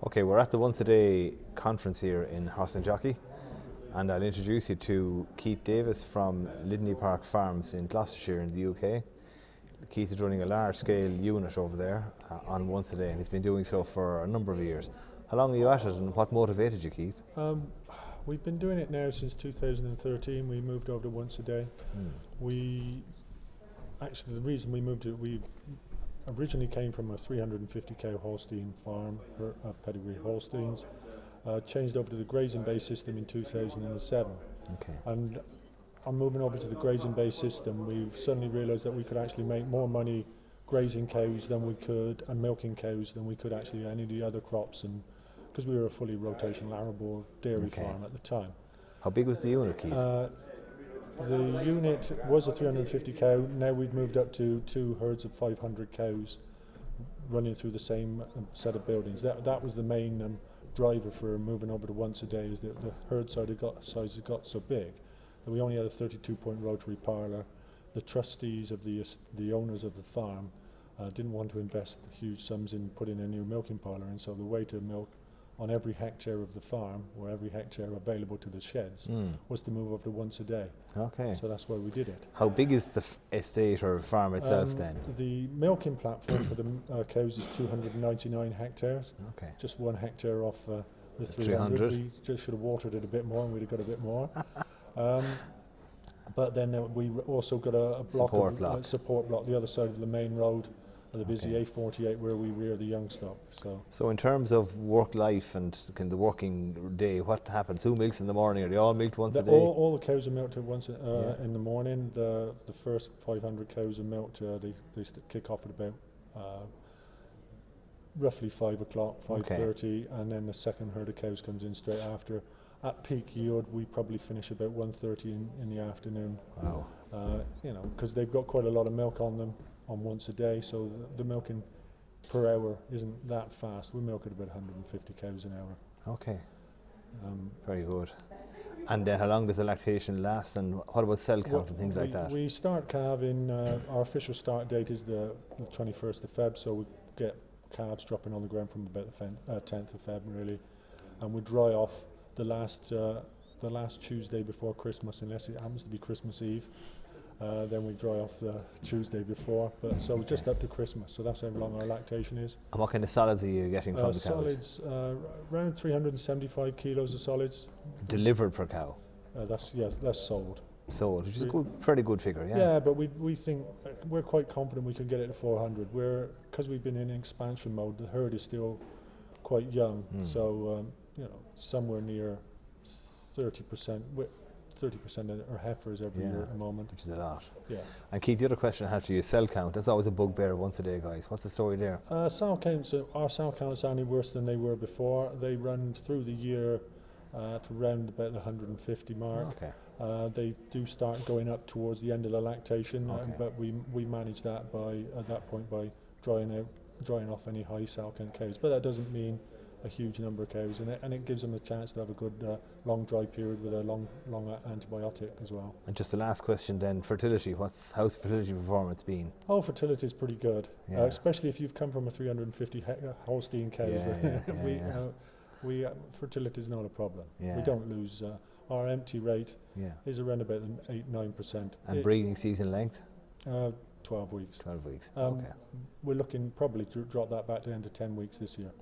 Okay, we're at the Once a Day conference here in Horse Jockey, and I'll introduce you to Keith Davis from Lydney Park Farms in Gloucestershire in the UK. Keith is running a large-scale unit over there on Once a Day, and he's been doing so for a number of years. How long are you at it, and what motivated you, Keith? We've been doing it now since 2013. We moved over to Once a Day. Actually, the reason we moved to we originally came from a 350 cow Holstein farm of pedigree Holsteins. Changed over to the grazing-based system in 2007. Okay. And on moving over to the grazing-based system, we've suddenly realised that we could actually make more money grazing cows than we could, and milking cows than we could actually any of the other crops, and because we were a fully rotational arable dairy farm at the time. How big was the unit, Keith? The unit was a 350 cow. Now we've moved up to 2 herds of 500 cows running through the same set of buildings. That was the main driver for moving over to Once a Day, is that the herd size had got so big that we only had a 32-point rotary parlour. The trustees of the owners of the farm didn't want to invest huge sums in putting a new milking parlour in, so the way to milk on every hectare of the farm, or every hectare available to the sheds, was to move over to Once a Day. Okay. So that's why we did it. How big is the estate or farm itself then? The milking platform for the cows is 299 hectares. Okay. Just 1 hectare off the 300. We just should have watered it a bit more, and we'd have got a bit more. But then we also got a support block the other side of the main road, the busy A48, where we rear the young stock. So in terms of work life and the working day, what happens? Who milks in the morning? Are they all milked once a day? All the cows are milked once in the morning. The first 500 cows are milked. They kick off at about roughly 5 o'clock, 5:30, and then the second herd of cows comes in straight after. At peak yield, we probably finish about 1:30 in the afternoon. Wow. Because they've got quite a lot of milk on them on Once a Day, so the milking per hour isn't that fast. We milk at about 150 cows an hour. Okay. Very good. And then how long does the lactation last, and what about cell count and things like that? We start calving, our official start date is the 21st of Feb, so we get calves dropping on the ground from about the 10th of Feb really, and we dry off the last Tuesday before Christmas, unless it happens to be Christmas Eve. Then we dry off the Tuesday before, so just up to Christmas. So that's how long our lactation is. And what kind of solids are you getting from the cows? Solids, around 375 kilos of solids. Delivered per cow? That's sold. Sold, which is a fairly good figure, yeah. Yeah, but we think we're quite confident we can get it to 400. Because we've been in expansion mode, the herd is still quite young, so somewhere near 30%. 30% are heifers every year at the moment. Which is a lot. Yeah. And Keith, the other question I have for you is cell count. That's always a bugbear Once a Day, guys. What's the story there? Our cell counts are only worse than they were before. They run through the year to around about the 150 mark. Okay. They do start going up towards the end of the lactation, but we manage that at that point by drying off any high cell count cows. But that doesn't mean a huge number of cows, and it gives them a chance to have a good long dry period with a long antibiotic as well. And just the last question then, fertility. How's fertility performance been? Oh, fertility is pretty good, especially if you've come from a 350 Holstein cows. Fertility is not a problem. We don't lose. Our empty rate is around about 8-9%. And breeding season length? 12 weeks. 12 weeks. We're looking probably to drop that back down to 10 weeks this year.